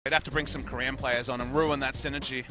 They'd have to bring some Korean players on and ruin that synergy.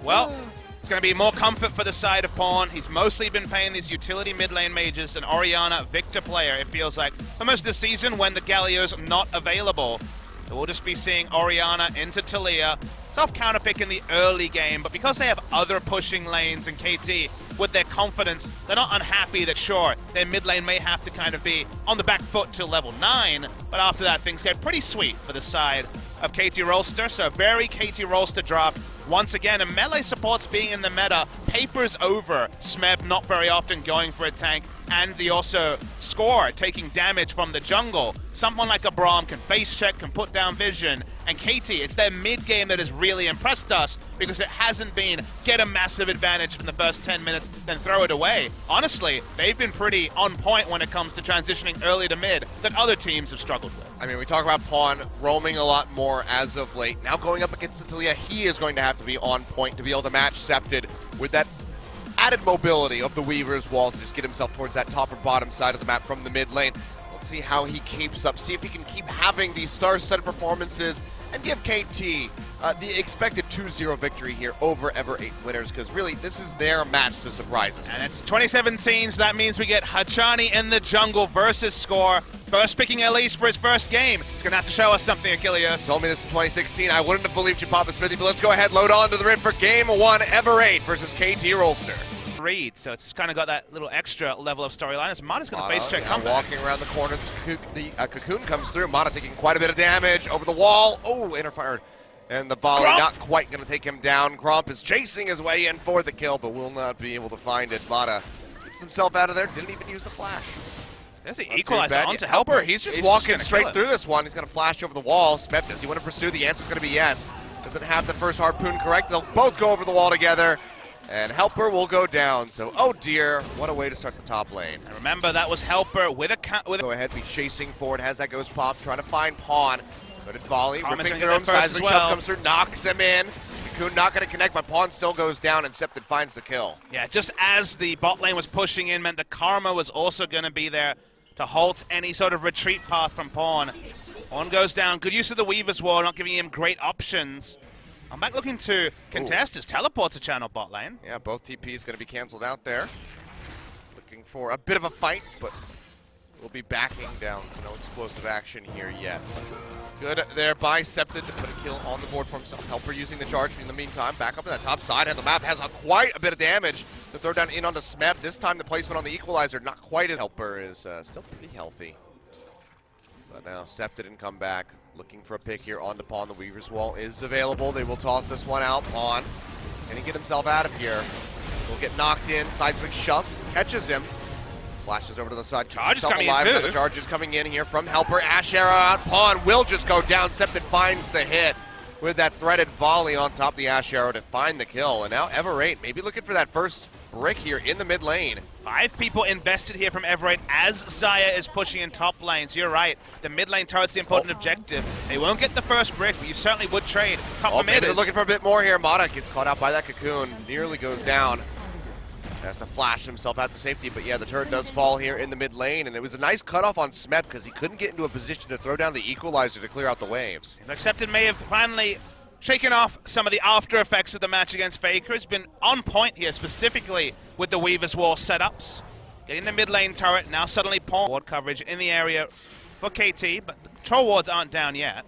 Well, it's going to be more comfort for the side of Pawn. He's mostly been playing these utility mid lane mages, and Orianna Victor player, it feels like, for most of the season when the Galio's not available. So we'll just be seeing Orianna into Taliyah. Soft counter pick in the early game, but because they have other pushing lanes and KT with their confidence, they're not unhappy that, sure, their mid lane may have to kind of be on the back foot till level 9, but after that things get pretty sweet for the side of KT Rolster. So very KT Rolster draft once again, and melee supports being in the meta papers over Smeb not very often going for a tank, and the also score taking damage from the jungle. Someone like a Braum can face check, can put down vision, and KT, it's their mid game that has really impressed us because it hasn't been get a massive advantage from the first 10 minutes, then throw it away. Honestly, they've been pretty on point when it comes to transitioning early to mid that other teams have struggled with. I mean, we talk about Pawn roaming a lot more as of late. Now going up against Taliyah, he is going to have to be on point to be able to match Septed with that added mobility of the Weaver's Wall to just get himself towards that top or bottom side of the map from the mid lane. Let's see how he keeps up, see if he can keep having these star-studded performances and give KT the expected 2-0 victory here over Ever8 winners, because really this is their match to surprise us. And it's 2017, so that means we get Hachani in the jungle versus Score. First picking Elise for his first game. He's going to have to show us something, Achilles. Told me this in 2016. I wouldn't have believed you, Papa Smithy, but let's go ahead, load on to the rid for Game 1, Ever8 versus KT Rolster. Reed, so it's kind of got that little extra level of storyline. As Mata's going to face check comeback. Walking around the corner, the Cocoon comes through. Mata taking quite a bit of damage over the wall. Oh, interfired. And the volley Gromp. not quite going to take him down. Gromp is chasing his way in for the kill, but will not be able to find it. Mata gets himself out of there. Didn't even use the flash. There's the equalizer onto Helper. He's just walking straight through this one. He's going to flash over the wall. Smeb, does he want to pursue? The answer's going to be yes. Doesn't have the first harpoon correct. They'll both go over the wall together. And Helper will go down. So, oh dear, what a way to start the top lane. And remember, that was Helper with a go ahead, be chasing forward as that goes pop, trying to find Pawn. Good volley, Karma's ripping through him, seismic shove comes through, knocks him in. Cocoon not going to connect, but Pawn still goes down, and Septed finds the kill. Yeah, just as the bot lane was pushing in, meant the Karma was also going to be there to halt any sort of retreat path from Pawn. Pawn goes down. Good use of the Weaver's Wall, not giving him great options. I'm back looking to contest his teleports to channel bot lane. Yeah, both TPs going to be canceled out there. Looking for a bit of a fight, but we'll be backing down, so no explosive action here yet. Good there by Septed to put a kill on the board for himself. Helper using the charge in the meantime. Back up to that top side, and the map has quite a bit of damage to throw down in onto Smeb. This time the placement on the equalizer, not quite as Helper is still pretty healthy. But now Septed didn't come back. Looking for a pick here on the Pawn. The Weaver's Wall is available. They will toss this one out. Pawn, can he get himself out of here? Will get knocked in. Seismic shove, catches him. Flashes over to the side. Charge is coming in too. The charge is coming in here from Helper. Ash arrow out. Pawn will just go down. Septed finds the hit with that threaded volley on top of the Ash arrow to find the kill. And now Ever8 maybe looking for that first brick here in the mid lane. 5 people invested here from Ever8 as Xayah is pushing in top lanes. You're right. The mid lane turret's the important objective. They won't get the first brick, but you certainly would trade. Top for mid. They're looking for a bit more here. Mata gets caught out by that Cocoon. Nearly goes down. Has to flash himself out to safety, but yeah, the turret does fall here in the mid lane, and it was a nice cutoff on Smeb because he couldn't get into a position to throw down the equalizer to clear out the waves. Accepted may have finally shaken off some of the after effects of the match against Faker. Has been on point here, specifically with the Weaver's Wall setups. Getting the mid lane turret, now suddenly Pawn. Ward coverage in the area for KT, but the control wards aren't down yet.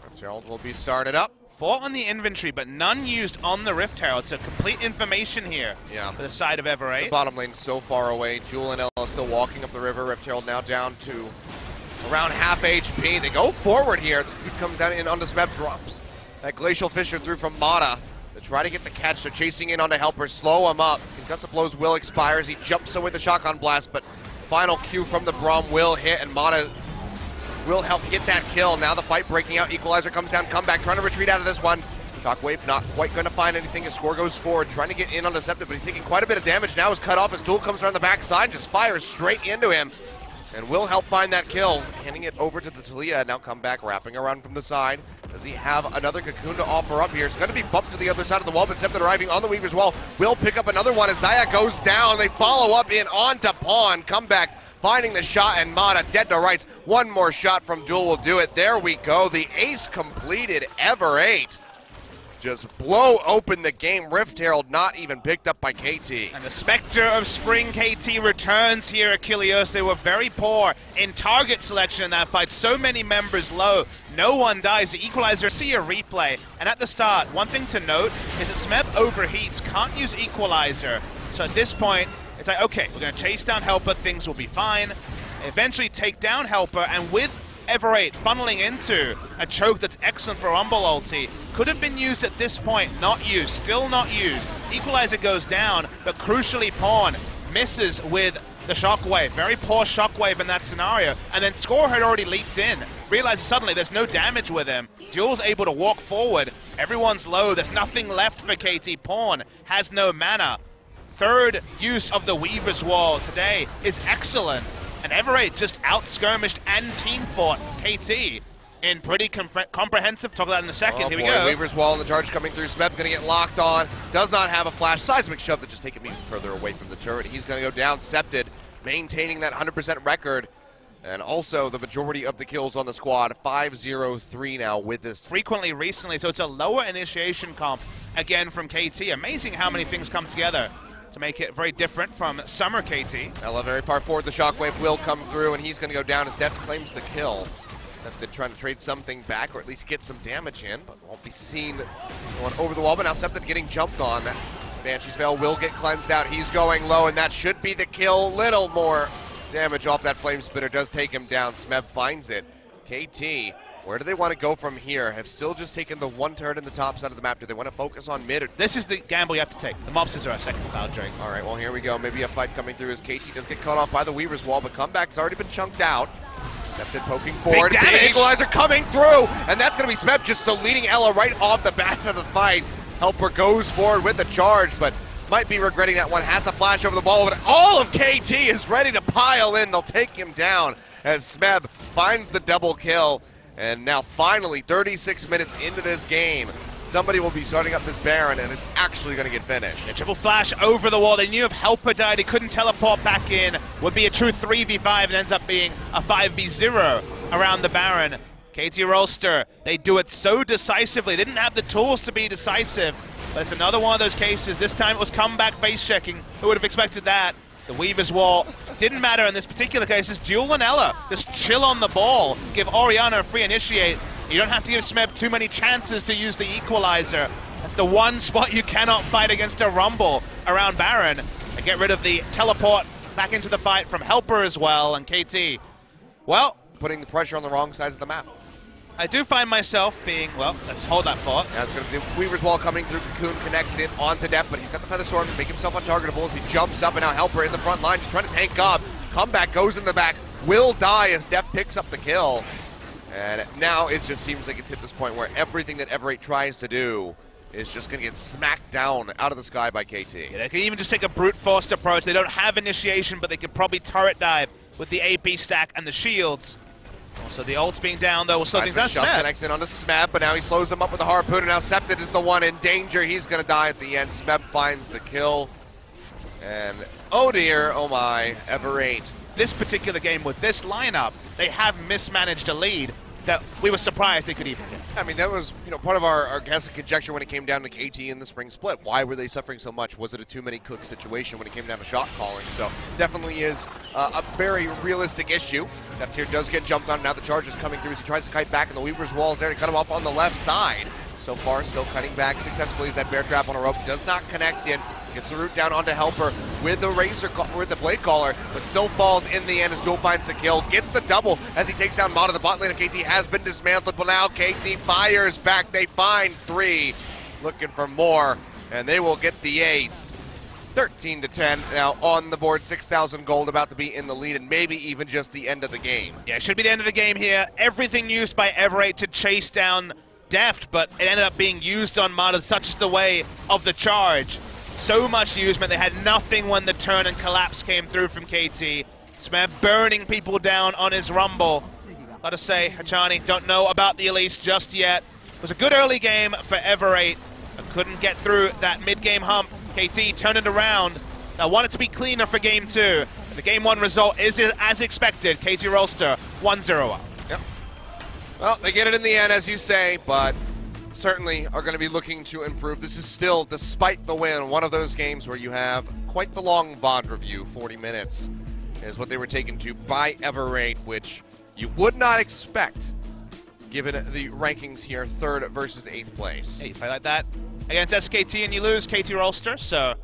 Rift Herald will be started up. 4 on the inventory, but none used on the Rift Herald, so complete information here for the side of Ever8. The bottom lane so far away. Jewel and Ella still walking up the river. Rift Herald now down to around half HP. They go forward here. The food comes down in onto Smeb, drops that Glacial Fissure through from Mata to try to get the catch. They're chasing in onto Helper, slow him up. Concussive Blow's will expires. He jumps away with the Shotgun Blast, but final Q from the Braum will hit, and Mata will help get that kill. Now the fight breaking out. Equalizer comes down, comeback, trying to retreat out of this one. Shockwave not quite going to find anything. His score goes forward, trying to get in on Deceptive, but he's taking quite a bit of damage. Now is cut off. His duel comes around the backside, just fires straight into him, and will help find that kill. Handing it over to the Taliyah. Now come back, wrapping around from the side. Does he have another Cocoon to offer up here? It's going to be bumped to the other side of the wall, but Septed arriving on the Weaver's Wall will pick up another one as Xayah goes down. They follow up in onto Pawn. Comeback finding the shot, and Mata dead to rights. One more shot from Duel will do it. There we go. The ace completed. Ever8 just blow open the game. Rift Herald not even picked up by KT. And the Spectre of Spring KT returns here at Kilios. They were very poor in target selection in that fight. So many members low. No one dies. The Equalizer, see a replay. And at the start, one thing to note is that Smeb overheats, can't use Equalizer. So at this point, it's like, okay, we're going to chase down Helper, things will be fine. Eventually take down Helper, and with Ever8 funneling into a choke that's excellent for Rumble ulti. Could have been used at this point, not used, still not used. Equalizer goes down, but crucially Pawn misses with the Shockwave. Very poor Shockwave in that scenario. And then Score had already leaped in. Realizes suddenly there's no damage with him. Duel's able to walk forward. Everyone's low, there's nothing left for KT. Pawn has no mana. Third use of the Weaver's Wall today is excellent. And Ever8 just out-skirmished and team-fought KT in pretty comprehensive. Talk about that in a second. Here we go. Weaver's Wall and the charge coming through. Smeb going to get locked on. Does not have a flash. Seismic shove that just take him even further away from the turret. He's going to go down. Septed, maintaining that 100% record. And also the majority of the kills on the squad. 5-0-3 now with this. Frequently recently, so it's a lower initiation comp again from KT. Amazing how many things come together to make it very different from Summer KT. Ella very far forward. The Shockwave will come through, and he's going to go down as Deft claims the kill. Septed trying to trade something back, or at least get some damage in, but won't be seen going over the wall. But now Septed getting jumped on. That Banshee's Veil will get cleansed out. He's going low, and that should be the kill. Little more damage off that Flame Spitter does take him down. Smeb finds it. KT, where do they want to go from here? Have still just taken the one turret in the top side of the map. Do they want to focus on mid? This is the gamble you have to take. The mobsters are our second Cloud Drake. All right, well, here we go. Maybe a fight coming through as KT does get caught off by the Weaver's Wall, but comeback's already been chunked out. Septed poking forward. Big Equalizer coming through, and that's going to be Smeb just deleting Ella right off the bat of the fight. Helper goes forward with the charge, but might be regretting that one. Has a flash over the ball, but all of KT is ready to pile in. They'll take him down as Smeb finds the double kill. And now finally, 36 minutes into this game, somebody will be starting up this Baron, and it's actually going to get finished. A triple flash over the wall. They knew if Helper died, he couldn't teleport back in. Would be a true 3v5, and ends up being a 5v0 around the Baron. KT Rolster, they do it so decisively. They didn't have the tools to be decisive, but it's another one of those cases. This time it was comeback face checking. Who would have expected that? The Weaver's Wall didn't matter in this particular case. It's Duel and Ella just chill on the ball. Give Orianna a free initiate. You don't have to give Smeb too many chances to use the Equalizer. That's the one spot you cannot fight against a Rumble around Baron. And get rid of the teleport back into the fight from Helper as well, and KT. Well, putting the pressure on the wrong sides of the map. I do find myself being, well, let's hold that thought. Now it's going to be the Weaver's Wall coming through. Cocoon connects it onto Depth, but he's got the Feather Sword to make himself untargetable as he jumps up, and now Helper in the front line, just trying to tank up. Comeback goes in the back, will die as Depth picks up the kill. And now it just seems like it's hit this point where everything that Ever8 tries to do is just going to get smacked down out of the sky by KT. Yeah, they can even just take a brute force approach. They don't have initiation, but they could probably turret dive with the AP stack and the shields. Also, the ult's being down, though, will slow things down. Smeb connects in onto Smeb, but now he slows him up with a harpoon, and now Septed is the one in danger. He's going to die at the end. Smeb finds the kill. And, oh dear, oh my, Ever8. This particular game with this lineup, they have mismanaged a lead that we were surprised they could even get. I mean, that was, you know, part of our guess and conjecture when it came down to KT in the spring split. Why were they suffering so much? Was it a too many cook situation when it came down to shot calling? So definitely is a very realistic issue. Deft here does get jumped on. Now the charge is coming through as he tries to kite back, and the Weaver's Wall is there to cut him off on the left side. So far, still cutting back successfully as that bear trap on a rope does not connect in. Gets the root down onto Helper with the with the Blade Caller, but still falls in the end as Duel finds the kill. Gets the double as he takes down Mata. The bot lane of KT has been dismantled, but now KT fires back. They find 3, looking for more, and they will get the ace. 13-10 now on the board. 6,000 gold, about to be in the lead, and maybe even just the end of the game. Yeah, it should be the end of the game here. Everything used by Ever8 to chase down Deft, but it ended up being used on Mata. Such is the way of the charge. So much use meant they had nothing when the turn and collapse came through from KT. Smeb burning people down on his Rumble. Gotta say, Hachani, don't know about the Elise just yet. It was a good early game for Ever8, but couldn't get through that mid-game hump. KT turned it around. I want it to be cleaner for game 2. The game 1 result is as expected. KT Rolster 1-0 up. Yep. Well, they get it in the end, as you say, but certainly are going to be looking to improve. This is still, despite the win, one of those games where you have quite the long VOD review. 40 minutes is what they were taken to by Everate, which you would not expect given the rankings here, 3rd versus 8th place. Hey, you play like that against SKT and you lose, KT Rolster. So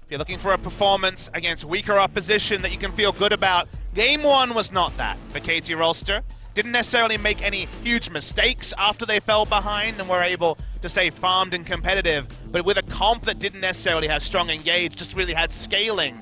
if you're looking for a performance against weaker opposition that you can feel good about, game 1 was not that for KT Rolster. Didn't necessarily make any huge mistakes after they fell behind and were able to stay farmed and competitive, but with a comp that didn't necessarily have strong engage, just really had scaling